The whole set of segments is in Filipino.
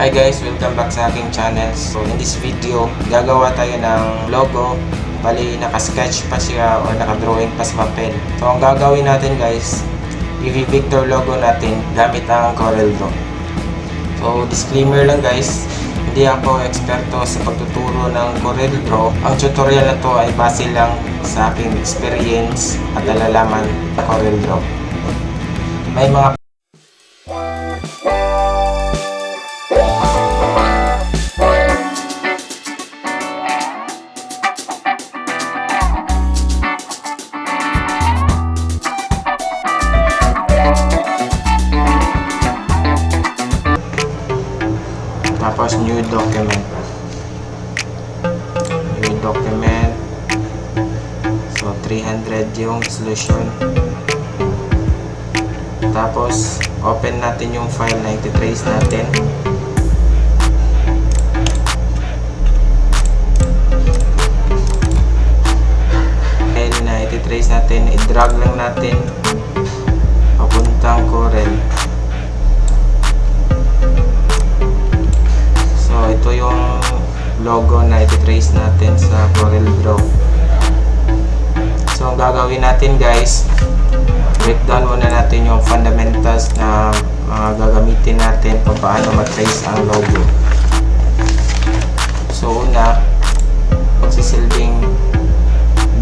Hi guys, welcome back sa aking channel. So in this video, gagawa tayo ng logo. Bali, naka-sketch pa siya o naka-drawing pa sa papel. So ang gagawin natin guys, i-vector logo natin gamit ang CorelDRAW. So disclaimer lang guys, hindi ako eksperto sa pagtuturo ng CorelDRAW. Ang tutorial na to ay base lang sa aking experience at nalalaman sa CorelDRAW. May mga tapos new document, so 300 yung resolution. Tapos open natin yung file na iti-trace natin. File na iti-trace natin, i-drag lang natin papuntang Corel. Ito yung logo na iti-trace natin sa CorelDRAW. So ang gagawin natin guys, breakdown muna natin yung fundamentals na gagamitin natin kung paano mag-trace ang logo. So una, magsisilbing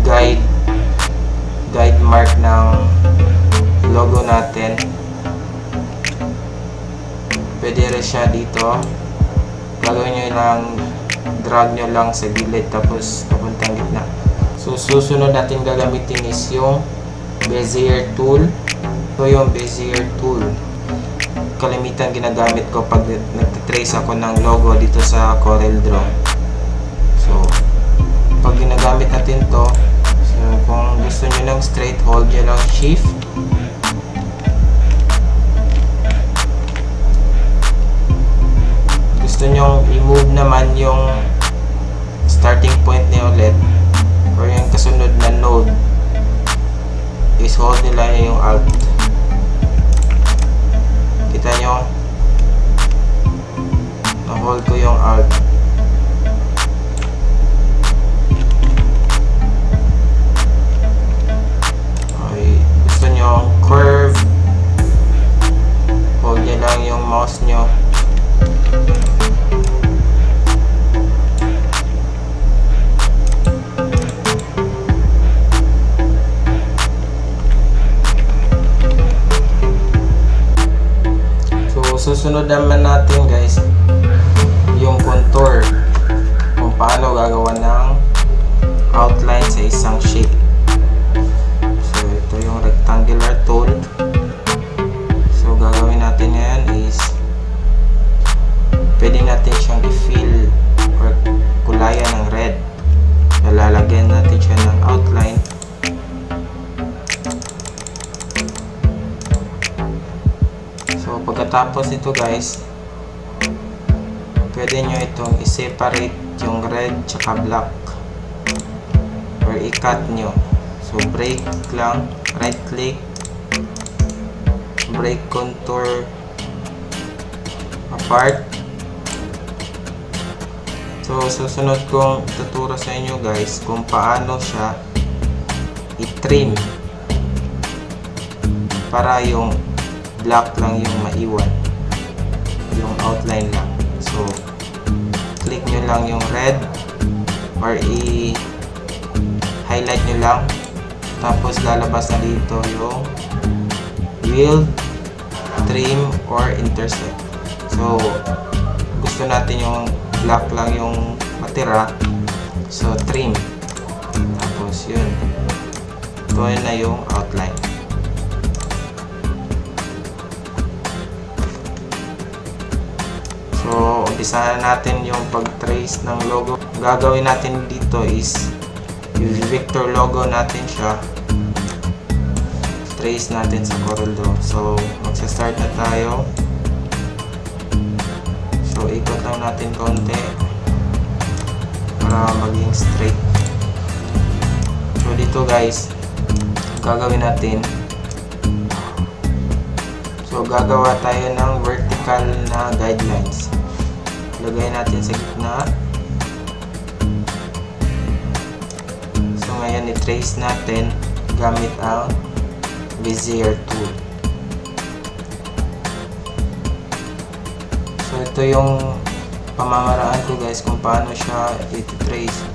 guide mark ng logo natin. Pwede rin siya dito. Gagawin nyo lang, drag nyo lang sa gilid tapos papuntang gitna. So susunod natin gagamitin is yung Bezier tool. Ito yung Bezier tool, kalimitan ginagamit ko pag nagtitrace ako ng logo dito sa CorelDRAW. So pag ginagamit natin to, so kung gusto nyo lang straight, hold nyo lang shift. Gusto nyo i-move naman yung starting point niya ulit or yung kasunod na node, is hold nila yung alt. Kita nyo, na-hold ko yung alt. Okay. Gusto nyo curve, hold nyo lang yung mouse nyo. Susunod naman natin guys yung contour, kung paano gagawa ng outline sa isang shape. So ito yung rectangular tool. So gagawin natin ngayon is pwede natin siyang i-fill or kulayan ng red. Lalagyan natin siya ng outline. So pagkatapos ito guys, pwede nyo itong i-separate yung red tsaka black or i-cut nyo. So break lang, right click, break contour apart. So susunod kong tuturo sa inyo guys kung paano siya i-trim para yung black lang yung maiwan, yung outline lang. So click nyo lang yung red or i-highlight nyo lang, tapos lalabas na dito yung build, trim or intersect. So gusto natin yung black lang yung matira, so trim, tapos yun, ito na yung outline. So, umpisahan natin yung pag-trace ng logo. Gagawin natin dito is i-vector logo natin siya. Trace natin sa CorelDRAW. So, magsa-start na tayo. So, ikot lang natin konti para maging straight. So, dito guys, gagawin natin, so gagawa tayo ng vertical na guidelines. lagay natin sa gitna. So ngayon i-trace natin gamit ang Bezier tool. So ito yung pamamaraan ko guys kung paano siya i-trace.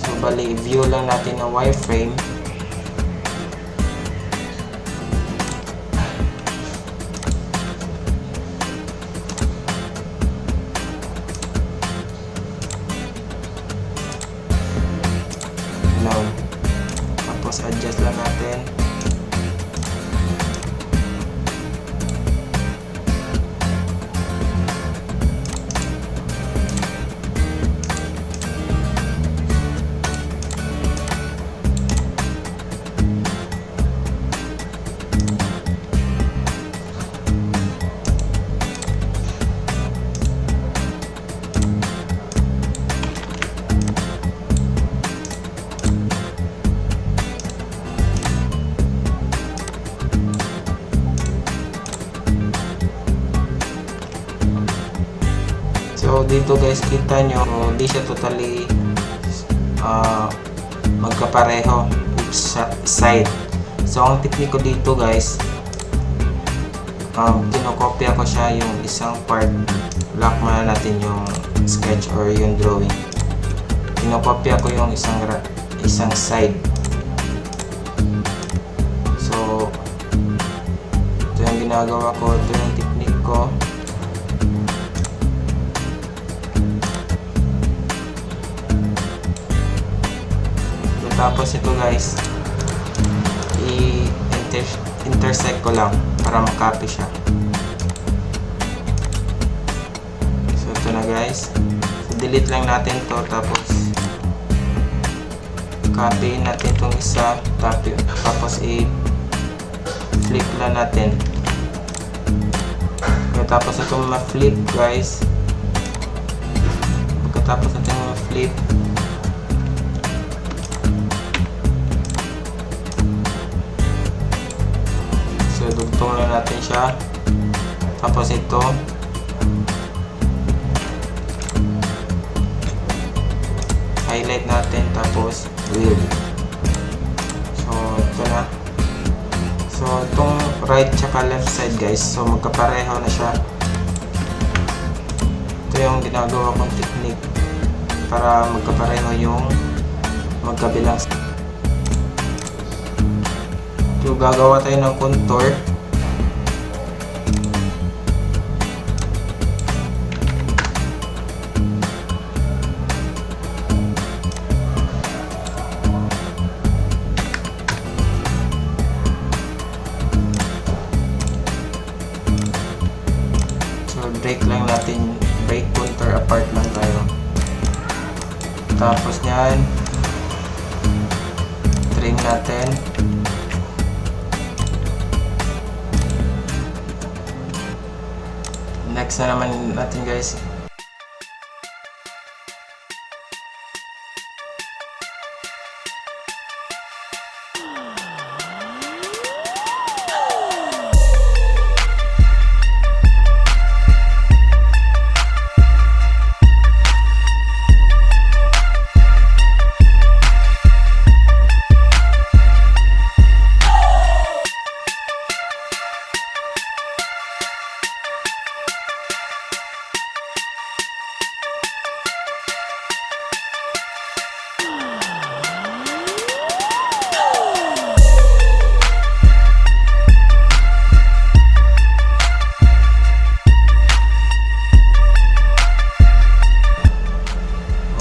So bali, view lang natin ang wireframe. Now, tapos adjust lang natin. So dito guys, kita nyo, hindi siya totally magkapareho each side. So ang technique ko dito guys, kinokopya ko siya yung isang part. Lock muna natin yung sketch or yung drawing. Kinokopya ko yung isang side. So ito yung ginagawa ko, ito yung technique ko. Tapos ito guys, i-intersect ko lang para makopy siya. So ito na guys, delete lang natin to, tapos copy natin itong isa, tapos i-flip lang natin. Tapos ito ma-flip guys, pagkatapos natin ma-flip, dugtong lang natin siya. Tapos ito highlight natin, tapos wheel. So ito na. So itong right tsaka left side guys, so magkapareho na siya. Ito yung ginagawa kong technique para magkapareho yung magkabilang. So gagawa tayo ng contour. So break lang natin, break contour apart lang tayo. Tapos nyan, trim natin. Next na naman natin guys,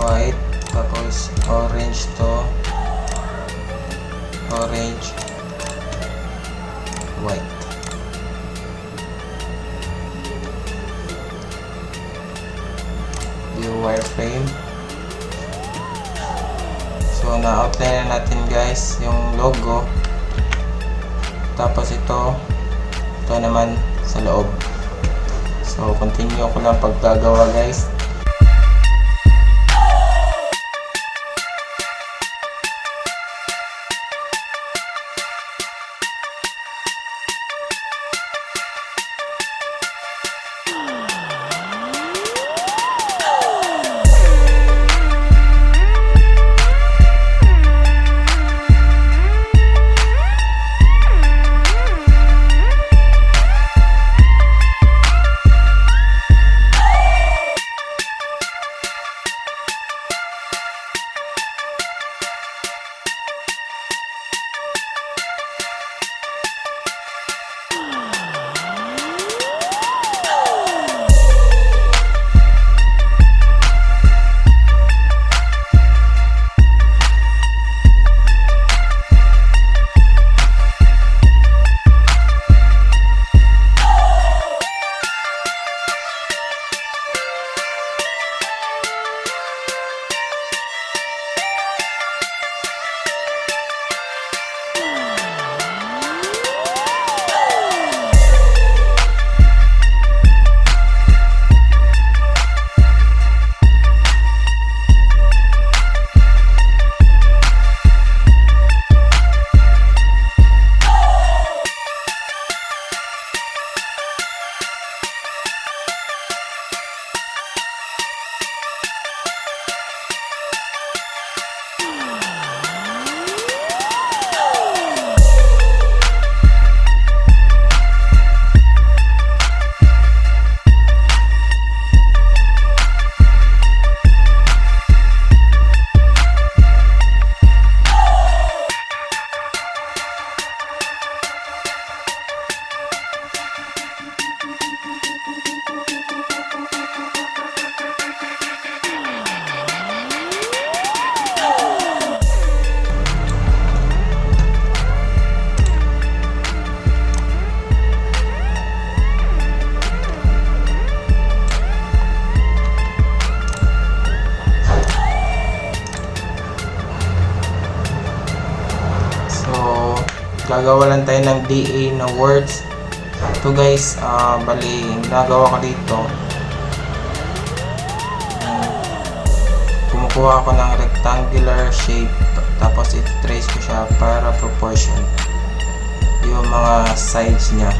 white, tapos orange to, orange, white. Yung wireframe. So na-outline na natin guys yung logo. Tapos ito naman sa loob. So continue ko lang paggagawa guys. gagawa lang tayo ng DA na words. Ito guys, bali nagawa ko dito, kumukuha ako ng rectangular shape, tapos i-trace ko siya para proportion yung mga sides niya.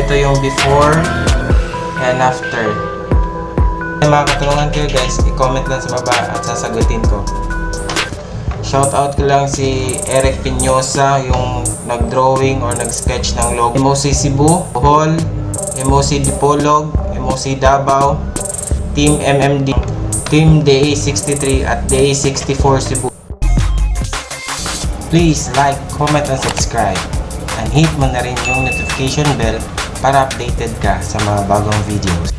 ito yung before and after. Kung mga katanungan kayo guys, i-comment lang sa baba at sasagutin ko. Shoutout ko lang si Eric Piñosa, yung nag-drawing or nag-sketch ng logo. MOC Cebu, Bohol, MOC Dipolog, MOC Davao, Team MMD, Team DA63 at DA64 Cebu. Please like, comment, and subscribe. And hit mo na rin yung notification bell para updated ka sa mga bagong videos.